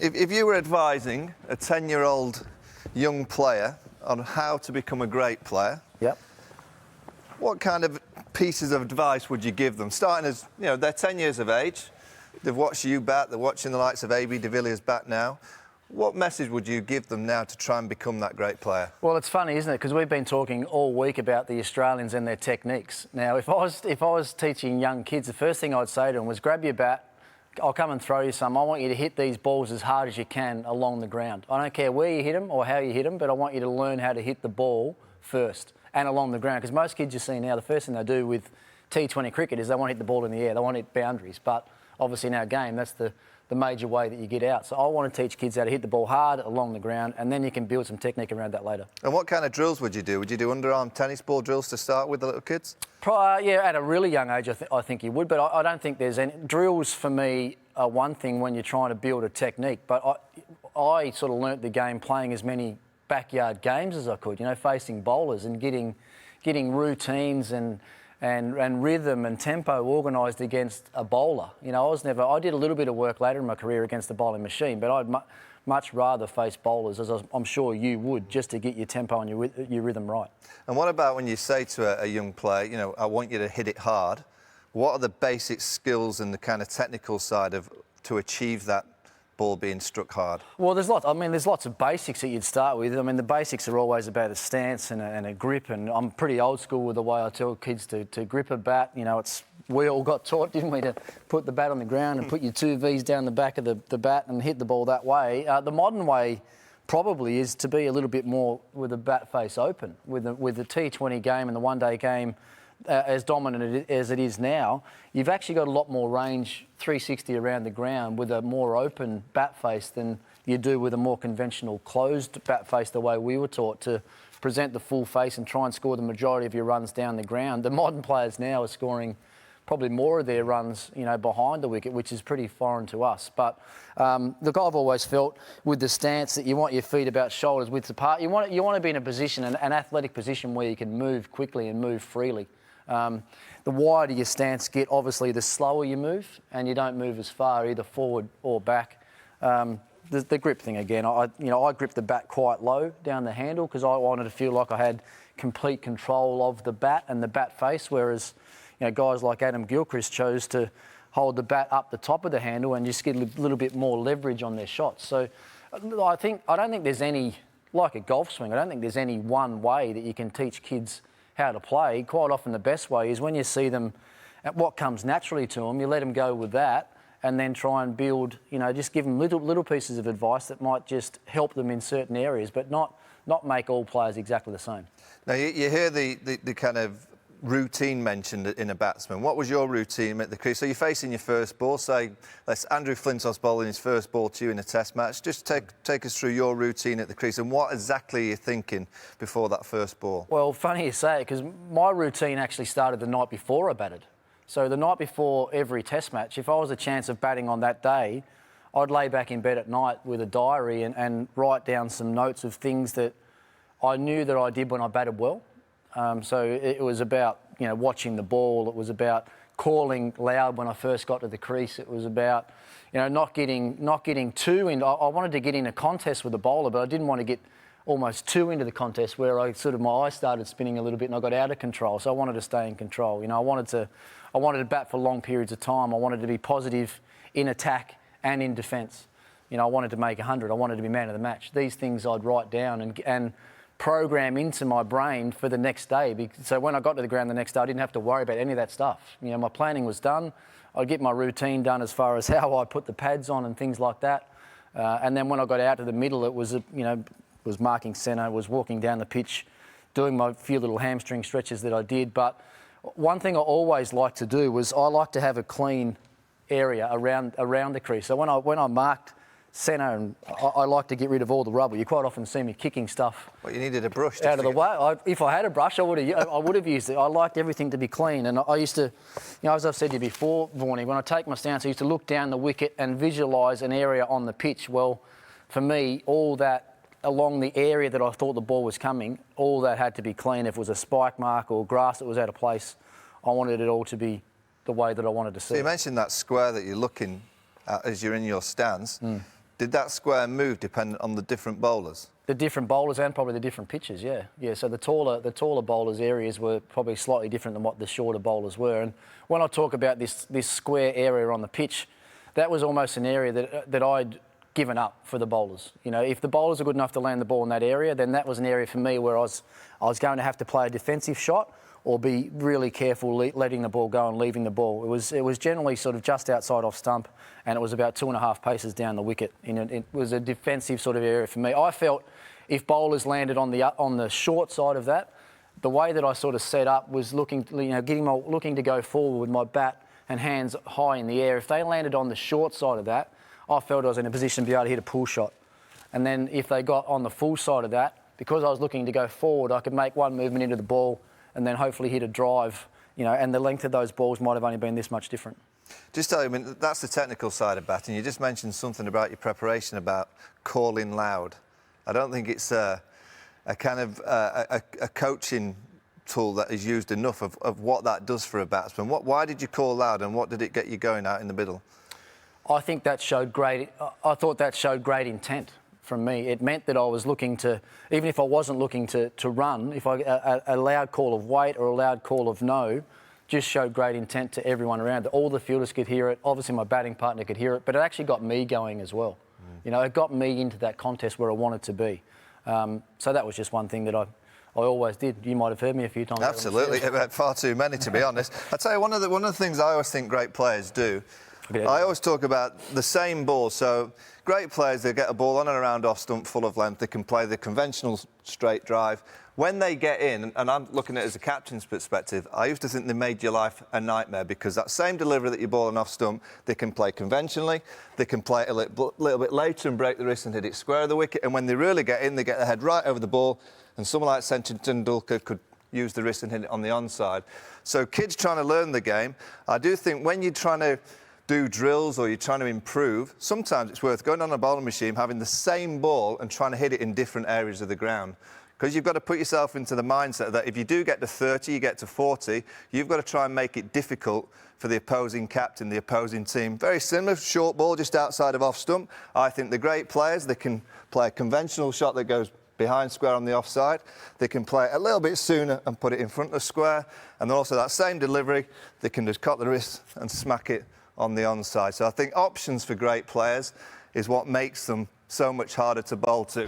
If you were advising a 10-year-old young player on how to become a great player, Yep. what kind of pieces of advice would you give them? Starting as, you know, they're 10 years of age, they've watched you bat, they're watching the likes of A.B. de Villiers bat now. What message would you give them now to try and become that great player? Well, it's funny, isn't it? Because we've been talking all week about the Australians and their techniques. Now, if I was teaching young kids, the first thing I'd say to them was grab your bat, I'll come and throw you some. I want you to hit these balls as hard as you can along the ground. I don't care where you hit them or how you hit them, but I want you to learn how to hit the ball first and along the ground. Because most kids you see now, the first thing they do with T20 cricket is they want to hit the ball in the air. They want to hit boundaries. But obviously in our game, that's the major way that you get out. So I want to teach kids how to hit the ball hard along the ground, and then you can build some technique around that later. And what kind of drills would you do? Would you do underarm tennis ball drills to start with the little kids? Yeah, at a really young age, I think you would, but I don't think there's any... Drills, for me, are one thing when you're trying to build a technique, but I sort of learnt the game playing as many backyard games as I could, you know, facing bowlers and getting routines and rhythm and tempo organised against a bowler. You know, I did a little bit of work later in my career against the bowling machine, but I'd much rather face bowlers, as I'm sure you would, just to get your tempo and your rhythm right. And what about when you say to a young player, you know, I want you to hit it hard? What are the basic skills and the kind of technical side to achieve that ball being struck hard? Well, there's lots of basics that you'd start with. I mean, the basics are always about a stance and a grip, and I'm pretty old school with the way I tell kids to grip a bat. You know, we all got taught, didn't we, to put the bat on the ground and put your two V's down the back of the bat and hit the ball that way. The modern way probably is to be a little bit more with the bat face open. With the T20 game and the one-day game as dominant as it is now, you've actually got a lot more range 360 around the ground with a more open bat face than you do with a more conventional closed bat face, the way we were taught to present the full face and try and score the majority of your runs down the ground. The modern players now are scoring probably more of their runs, you know, behind the wicket, which is pretty foreign to us. But look, I've always felt with the stance that you want your feet about shoulders width apart. You want to be in a position, an athletic position, where you can move quickly and move freely. The wider your stance get, obviously, the slower you move, and you don't move as far either forward or back. The grip thing again, I gripped the bat quite low down the handle because I wanted to feel like I had complete control of the bat and the bat face, whereas, you know, guys like Adam Gilchrist chose to hold the bat up the top of the handle and just get a little bit more leverage on their shots. So I don't think there's any, like a golf swing, I don't think there's any one way that you can teach kids how to play. Quite often the best way is when you see them at what comes naturally to them, you let them go with that and then try and build, you know, just give them little pieces of advice that might just help them in certain areas, but not make all players exactly the same. Now, you hear the kind of routine mentioned in a batsman. What was your routine at the crease? So you're facing your first ball, say, Andrew Flintoff's bowling his first ball to you in a test match. Just take us through your routine at the crease and what exactly you're thinking before that first ball. Well, funny you say it, because my routine actually started the night before I batted. So the night before every test match, if I was a chance of batting on that day, I'd lay back in bed at night with a diary and write down some notes of things that I knew that I did when I batted well. So it was about, you know, watching the ball. It was about calling loud when I first got to the crease. It was about, you know, not getting too in. I wanted to get in a contest with the bowler, but I didn't want to get almost too into the contest where my eyes started spinning a little bit and I got out of control. So I wanted to stay in control. You know, I wanted to bat for long periods of time. I wanted to be positive in attack and in defence. You know, I wanted to make 100. I wanted to be man of the match. These things I'd write down and program into my brain for the next day. So when I got to the ground the next day, I didn't have to worry about any of that stuff. You know, my planning was done. I'd get my routine done as far as how I put the pads on and things like that. And then when I got out to the middle, it was, was marking centre, was walking down the pitch, doing my few little hamstring stretches that I did. But one thing I always liked to do was I like to have a clean area around the crease. So when I marked centre, and I like to get rid of all the rubber. You quite often see me kicking stuff. Well, you needed a brush out of the way. If I had a brush, I would have used it. I liked everything to be clean, and I used to, you know, as I've said to you before, Vaughanie, when I take my stance, I used to look down the wicket and visualise an area on the pitch. Well, for me, all that along the area that I thought the ball was coming, all that had to be clean. If it was a spike mark or grass that was out of place, I wanted it all to be the way that I wanted to see. So you mentioned that square that you're looking at as you're in your stance. Did that square move dependent on the different bowlers? The different bowlers and probably the different pitches, yeah. Yeah, so the taller bowlers' areas were probably slightly different than what the shorter bowlers were. And when I talk about this square area on the pitch, that was almost an area that I'd given up for the bowlers. You know, if the bowlers are good enough to land the ball in that area, then that was an area for me where I was going to have to play a defensive shot or be really careful letting the ball go and leaving the ball. It was generally sort of just outside off stump, and it was about 2.5 paces down the wicket. It was a defensive sort of area for me. I felt if bowlers landed on the short side of that, the way that I sort of set up was looking to go forward with my bat and hands high in the air. If they landed on the short side of that, I felt I was in a position to be able to hit a pull shot. And then if they got on the full side of that, because I was looking to go forward, I could make one movement into the ball and then hopefully hit a drive, you know, and the length of those balls might have only been this much different. Just tell you, I mean, that's the technical side of batting. You just mentioned something about your preparation about calling loud. I don't think it's a kind of a coaching tool that is used enough of what that does for a batsman. Why did you call loud, and what did it get you going out in the middle? I think that showed I thought that showed great intent from me. It meant that I was looking to, even if I wasn't looking to run, if a loud call of wait or a loud call of no just showed great intent to everyone around. All the fielders could hear it. Obviously, my batting partner could hear it, but it actually got me going as well. You know, it got me into that contest where I wanted to be. So that was just one thing that I always did. You might have heard me a few times. Absolutely, far too many, to be honest. I tell you, one of the things I always think great players do. I always talk about the same ball. So great players, they get a ball on and around off stump full of length. They can play the conventional straight drive. When they get in, and I'm looking at it as a captain's perspective, I used to think they made your life a nightmare, because that same delivery that you're balling off stump, they can play conventionally, they can play it a little bit later and break the wrist and hit it square of the wicket. And when they really get in, they get their head right over the ball, and someone like Sachin Tendulkar could use the wrist and hit it on the onside. So kids trying to learn the game, I do think when you're trying to do drills or you're trying to improve, sometimes it's worth going on a bowling machine, having the same ball and trying to hit it in different areas of the ground. Because you've got to put yourself into the mindset that if you do get to 30, you get to 40, you've got to try and make it difficult for the opposing captain, the opposing team. Very similar, short ball just outside of off stump. I think the great players, they can play a conventional shot that goes behind square on the offside. They can play it a little bit sooner and put it in front of square. And then also that same delivery, they can just cut the wrist and smack it on the onside. So I think options for great players is what makes them so much harder to bowl to.